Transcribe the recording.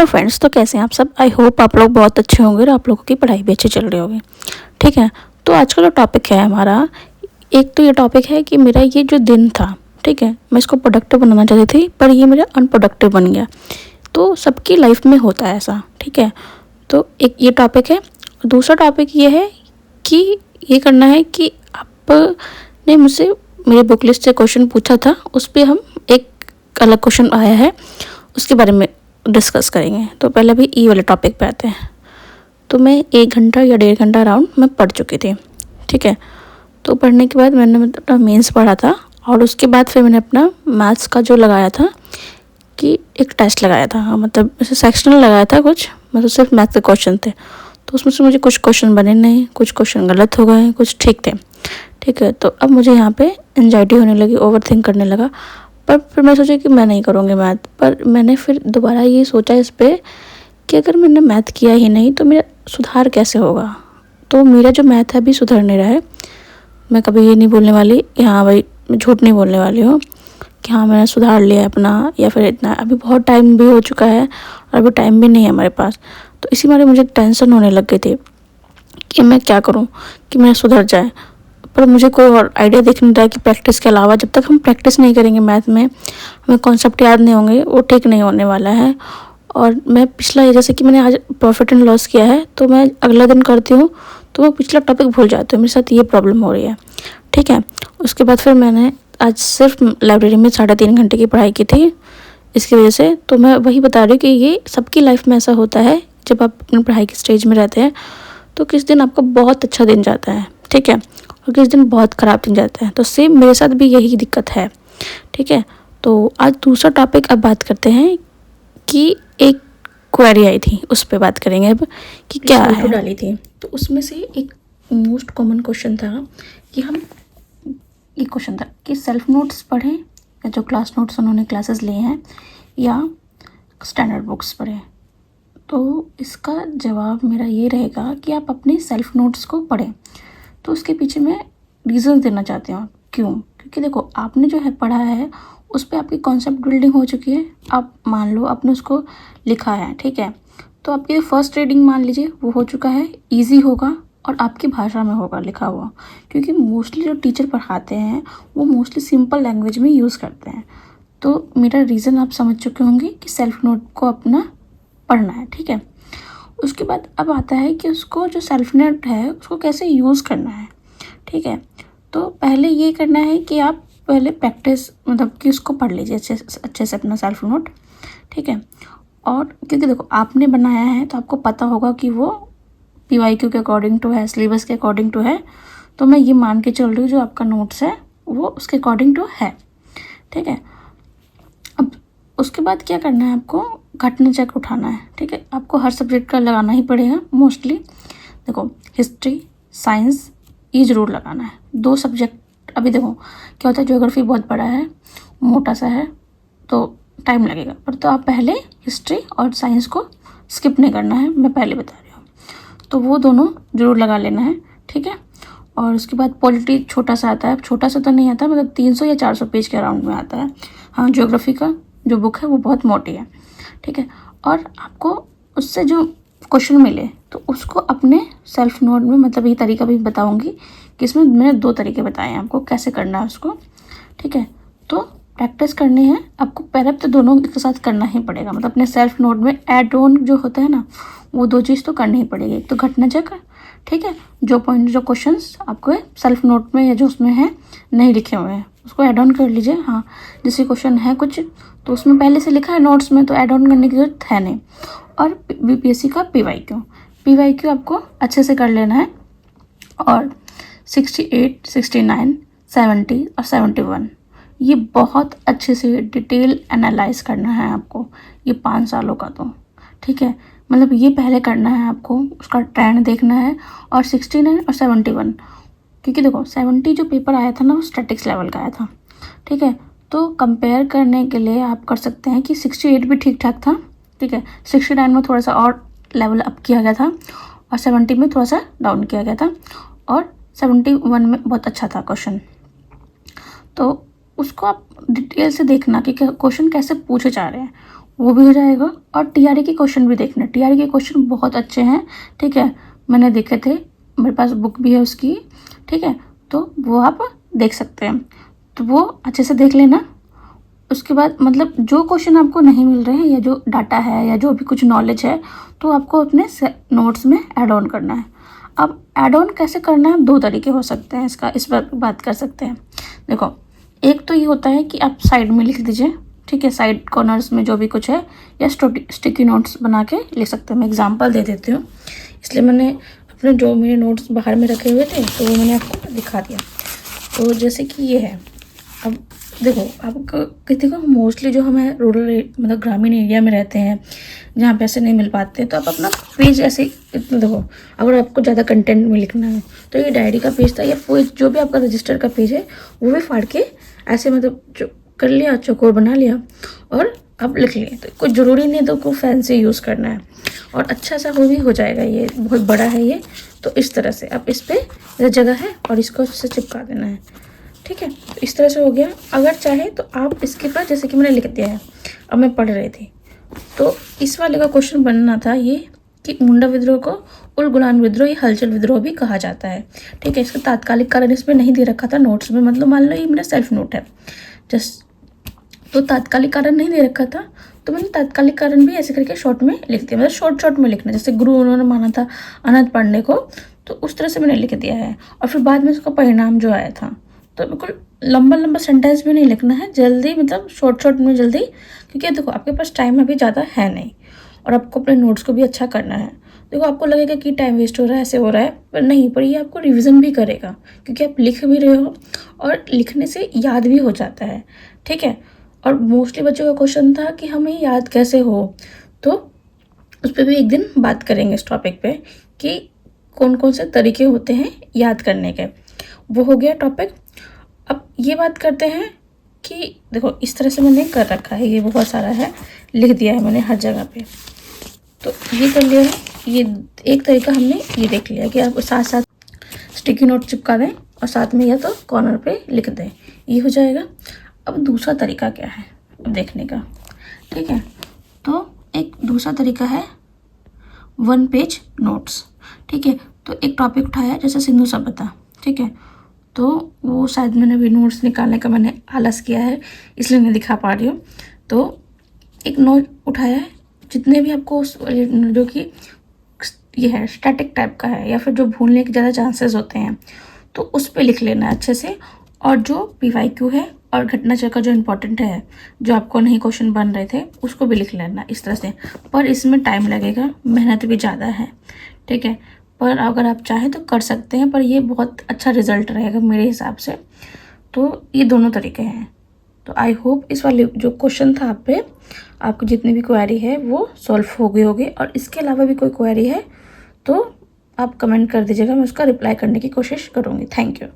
Hello friends, तो कैसे हैं आप सब। आई होप आप लोग बहुत अच्छे होंगे और आप लोगों की पढ़ाई भी अच्छी चल रही होगी। ठीक है, तो आज का जो टॉपिक है हमारा, एक तो ये टॉपिक है कि मेरा ये जो दिन था, ठीक है, मैं इसको प्रोडक्टिव बनाना चाहती थी पर ये मेरा अनप्रोडक्टिव बन गया। तो सबकी लाइफ में होता है ऐसा, ठीक है। तो एक ये टॉपिक है। दूसरा टॉपिक ये है कि ये करना है कि आपने मुझसे मेरे बुक लिस्ट से क्वेश्चन पूछा था, उस पर हम एक अलग क्वेश्चन आया है उसके बारे में डिस्कस करेंगे। तो पहले भी ई वाले टॉपिक पे आते हैं। तो मैं 1 घंटा या 1.5 घंटा अराउंड मैं पढ़ चुकी थी, ठीक है। तो पढ़ने के बाद मैंने मतलब मेंस पढ़ा था और उसके बाद फिर मैंने अपना मैथ्स का जो लगाया था कि एक टेस्ट लगाया था, मतलब ऐसे सेक्शनल लगाया था कुछ, मतलब सिर्फ मैथ के क्वेश्चन थे। तो उसमें से मुझे कुछ क्वेश्चन बने नहीं, कुछ क्वेश्चन गलत हो गए, कुछ ठीक थे, ठीक है। तो अब मुझे यहाँ पे एंजाइटी होने लगी, ओवर थिंक करने लगा। पर फिर मैं सोची कि मैं नहीं करूँगी मैथ। पर मैंने फिर दोबारा ये सोचा इस पर कि अगर मैंने मैथ किया ही नहीं तो मेरा सुधार कैसे होगा। तो मेरा जो मैथ है अभी सुधर नहीं रहा है। मैं कभी ये नहीं बोलने वाली कि हाँ भाई, मैं झूठ नहीं बोलने वाली हूँ कि हाँ मैंने सुधार लिया है अपना, या फिर इतना अभी बहुत टाइम भी हो चुका है और अभी टाइम भी नहीं है हमारे पास। तो इसी बारे मुझे टेंशन होने लग गई थी कि मैं क्या करूँ कि मेरा सुधर जाए। पर मुझे कोई और आइडिया दिख नहीं रहा है कि प्रैक्टिस के अलावा जब तक हम प्रैक्टिस नहीं करेंगे मैथ में, हमें कॉन्सेप्ट याद नहीं होंगे, वो ठीक नहीं होने वाला है। और मैं पिछला ये, जैसे कि मैंने आज प्रॉफिट एंड लॉस किया है, तो मैं अगला दिन करती हूँ तो मैं पिछला टॉपिक भूल जाती हूँ। मेरे साथ ये प्रॉब्लम हो रही है, ठीक है। उसके बाद फिर मैंने आज सिर्फ लाइब्रेरी में 3.5 घंटे की पढ़ाई की थी इसकी वजह से। तो मैं वही बता रही हूँ कि ये सबकी लाइफ में ऐसा होता है। जब आप अपनी पढ़ाई की स्टेज में रहते हैं तो किस दिन आपका बहुत अच्छा दिन जाता है, ठीक है, और किस दिन बहुत ख़राब दिन जाता है। तो सेम मेरे साथ भी यही दिक्कत है, ठीक है। तो आज दूसरा टॉपिक अब बात करते हैं कि एक क्वेरी आई थी, उस पर बात करेंगे अब कि क्या है डाली थी। तो उसमें से एक मोस्ट कॉमन क्वेश्चन था कि हम, ये क्वेश्चन था कि सेल्फ नोट्स पढ़ें या जो क्लास नोट्स उन्होंने क्लासेस लिए हैं, या स्टैंडर्ड बुक्स पढ़ें। तो इसका जवाब मेरा ये रहेगा कि आप अपने सेल्फ नोट्स को पढ़ें। तो उसके पीछे मैं रीज़न देना चाहती हूँ क्यों। क्योंकि देखो, आपने जो है पढ़ा है उस पर आपकी कॉन्सेप्ट बिल्डिंग हो चुकी है। आप मान लो आपने उसको लिखा है, ठीक है। तो आपकी फर्स्ट रीडिंग मान लीजिए वो हो चुका है, ईजी होगा और आपकी भाषा में होगा लिखा हुआ। क्योंकि मोस्टली जो टीचर पढ़ाते हैं वो मोस्टली सिंपल लैंग्वेज में यूज़ करते हैं। तो मेरा रीज़न आप समझ चुके होंगे कि सेल्फ नोट को अपना पढ़ना है, ठीक है। उसके बाद अब आता है कि उसको जो सेल्फ नोट है उसको कैसे यूज़ करना है, ठीक है। तो पहले ये करना है कि आप पहले प्रैक्टिस, मतलब कि उसको पढ़ लीजिए अच्छे से अपना सेल्फ नोट, ठीक है। और क्योंकि देखो आपने बनाया है तो आपको पता होगा कि वो PYQ के अकॉर्डिंग टू है, सिलेबस के अकॉर्डिंग टू है। तो मैं ये मान के चल रही हूँ जो आपका नोट्स है वो उसके अकॉर्डिंग टू है, ठीक है। अब उसके बाद क्या करना है, आपको घटना चक्र उठाना है, ठीक है। आपको हर सब्जेक्ट का लगाना ही पड़ेगा मोस्टली। देखो, हिस्ट्री, साइंस, ये ज़रूर लगाना है। 2 सब्जेक्ट। अभी देखो क्या होता है, ज्योग्राफी बहुत बड़ा है, मोटा सा है, तो टाइम लगेगा। पर तो आप पहले हिस्ट्री और साइंस को स्किप नहीं करना है, मैं पहले बता रही हूँ। तो वो दोनों ज़रूर लगा लेना है, ठीक है। और उसके बाद पॉलिटी छोटा सा आता है, छोटा सा तो नहीं आता, मतलब 300 या 400 पेज के अराउंड में आता है। हाँ, ज्योग्राफी का जो बुक है वो बहुत मोटी है, ठीक है। और आपको उससे जो क्वेश्चन मिले तो उसको अपने सेल्फ नोट में, मतलब ये तरीका भी बताऊंगी कि इसमें मैंने 2 तरीके बताए हैं आपको कैसे करना है उसको, ठीक है। तो प्रैक्टिस करनी है आपको, पहले तो दोनों एक साथ करना ही पड़ेगा। मतलब अपने सेल्फ नोट में ऐड ऑन जो होता है ना, वो 2 चीज़ तो करनी ही पड़ेगी। एक तो घटना चक्र, ठीक है, जो पॉइंट जो क्वेश्चंस आपको सेल्फ नोट में या जो उसमें है नहीं लिखे हुए हैं उसको ऐड ऑन कर लीजिए। हाँ, जैसे क्वेश्चन है कुछ तो उसमें पहले से लिखा है नोट्स में, तो ऐड ऑन करने की जरूरत है नहीं। और BPSC का PYQ आपको अच्छे से कर लेना है। और 68, 69, 70 और 71 ये बहुत अच्छे से डिटेल एनालाइज करना है आपको, ये 5 सालों का, तो ठीक है। मतलब ये पहले करना है आपको, उसका ट्रेंड देखना है। और 69 और 71, क्योंकि देखो 70 जो पेपर आया था ना वो स्टैटिक्स लेवल का आया था, ठीक है। तो कंपेयर करने के लिए आप कर सकते हैं कि 68 भी ठीक ठाक था, ठीक है। 69 में थोड़ा सा और लेवल अप किया गया था और 70 में थोड़ा सा डाउन किया गया था और 71 में बहुत अच्छा था क्वेश्चन। तो उसको आप डिटेल से देखना कि क्वेश्चन कैसे पूछे जा रहे हैं, वो भी हो जाएगा। और टीआरई के क्वेश्चन भी देखना, टीआरई के क्वेश्चन बहुत अच्छे हैं, ठीक है, मैंने देखे थे, मेरे पास बुक भी है उसकी, ठीक है, तो वो आप देख सकते हैं, तो वो अच्छे से देख लेना। उसके बाद मतलब जो क्वेश्चन आपको नहीं मिल रहे हैं या जो डाटा है या जो भी कुछ नॉलेज है, तो आपको अपने नोट्स में ऐड ऑन करना है। अब ऐड ऑन कैसे करना है, 2 तरीके हो सकते हैं इसका, इस पर बात कर सकते हैं। देखो, एक तो ये होता है कि आप साइड में लिख दीजिए, ठीक है, साइड कॉर्नर्स में जो भी कुछ है, या स्टिकी नोट्स बना के लिख सकते हैं। मैं एग्जांपल दे देती हूँ, इसलिए मैंने अपने जो मेरे नोट्स बाहर में रखे हुए थे तो वो मैंने आपको दिखा दिया। तो जैसे कि ये है, अब देखो आपको किसी को मोस्टली जो हमें रूरल मतलब ग्रामीण एरिया में रहते हैं जहाँ पैसे नहीं मिल पाते, तो आप अपना पेज ऐसे देखो, अगर आपको ज़्यादा कंटेंट में लिखना है तो ये डायरी का पेज था, या पेज जो भी आपका रजिस्टर का पेज है वो भी फाड़ के ऐसे मतलब जो कर लिया, चौकोर बना लिया और आप लिख लिए। तो कुछ ज़रूरी नहीं तो को फैंसी यूज़ करना है, और अच्छा सा वो भी हो जाएगा। ये बहुत बड़ा है ये, तो इस तरह से आप इस पर जगह है और इसको इससे चिपका देना है, ठीक है। तो इस तरह से हो गया। अगर चाहे तो आप इसके पर, जैसे कि मैंने लिख दिया है, अब मैं पढ़ रही थी, तो इस वाले का क्वेश्चन बनना था ये कि मुंडा विद्रोह को उलगुलान विद्रोह या हलचल विद्रोह भी कहा जाता है, ठीक है। इसका तात्कालिक कारण इसमें नहीं दे रखा था नोट्स में, मतलब मान लो ये मेरा सेल्फ नोट है जस्ट, तो तात्कालिक कारण नहीं दे रखा था, तो मैंने तात्कालिक कारण भी ऐसे करके शॉर्ट में लिख दिया, मतलब शॉर्ट में लिखना, जैसे गुरु उन्होंने माना था अनंत पढ़ने को, तो उस तरह से मैंने लिख दिया है। और फिर बाद में उसका परिणाम जो आया था, तो बिल्कुल लंबा सेंटेंस भी नहीं लिखना है, जल्दी मतलब शॉर्ट में जल्दी, क्योंकि देखो आपके पास टाइम अभी ज़्यादा है नहीं, और आपको अपने नोट्स को भी अच्छा करना है। देखो आपको लगेगा कि टाइम वेस्ट हो रहा है, ऐसे हो रहा है, पर नहीं, पर ये आपको रिवीजन भी करेगा, क्योंकि आप लिख भी रहे हो और लिखने से याद भी हो जाता है, ठीक है। और मोस्टली बच्चों का क्वेश्चन था कि हमें याद कैसे हो, तो उस पर भी एक दिन बात करेंगे इस टॉपिक पे कि कौन कौन से तरीके होते हैं याद करने के। वो हो गया टॉपिक। अब ये बात करते हैं कि देखो इस तरह से मैंने कर रखा है, ये बहुत सारा है, लिख दिया है मैंने हर जगह पे, तो ये कर लिया है। ये एक तरीका हमने ये देख लिया कि आप साथ साथ स्टिकी नोट चिपका दें और साथ में या तो कॉर्नर पे लिख दें, ये हो जाएगा। अब दूसरा तरीका क्या है देखने का, ठीक है, तो एक दूसरा तरीका है 1 पेज नोट्स, ठीक है। तो एक टॉपिक उठाया जैसे सिंधु सभ्यता, ठीक है, तो वो शायद मैंने अभी नोट्स निकालने का मैंने आलस किया है इसलिए नहीं दिखा पा रही हूँ। तो एक नोट उठाया है, जितने भी आपको जो कि ये है स्टैटिक टाइप का है या फिर जो भूलने के ज़्यादा चांसेस होते हैं, तो उस पर लिख लेना है अच्छे से। और जो PYQ है और घटना चक्र जो इम्पोर्टेंट है, जो आपको नहीं क्वेश्चन बन रहे थे, उसको भी लिख लेना इस तरह से। पर इसमें टाइम लगेगा, मेहनत भी ज़्यादा है, ठीक है, पर अगर आप चाहें तो कर सकते हैं, पर ये बहुत अच्छा रिजल्ट रहेगा मेरे हिसाब से। तो ये दोनों तरीके हैं। तो आई होप इस वाले जो क्वेश्चन था आप पे, आपको जितनी भी क्वेरी है वो सॉल्व हो गई होगी, और इसके अलावा भी कोई क्वेरी है तो आप कमेंट कर दीजिएगा, मैं उसका रिप्लाई करने की कोशिश करूँगी। Thank you.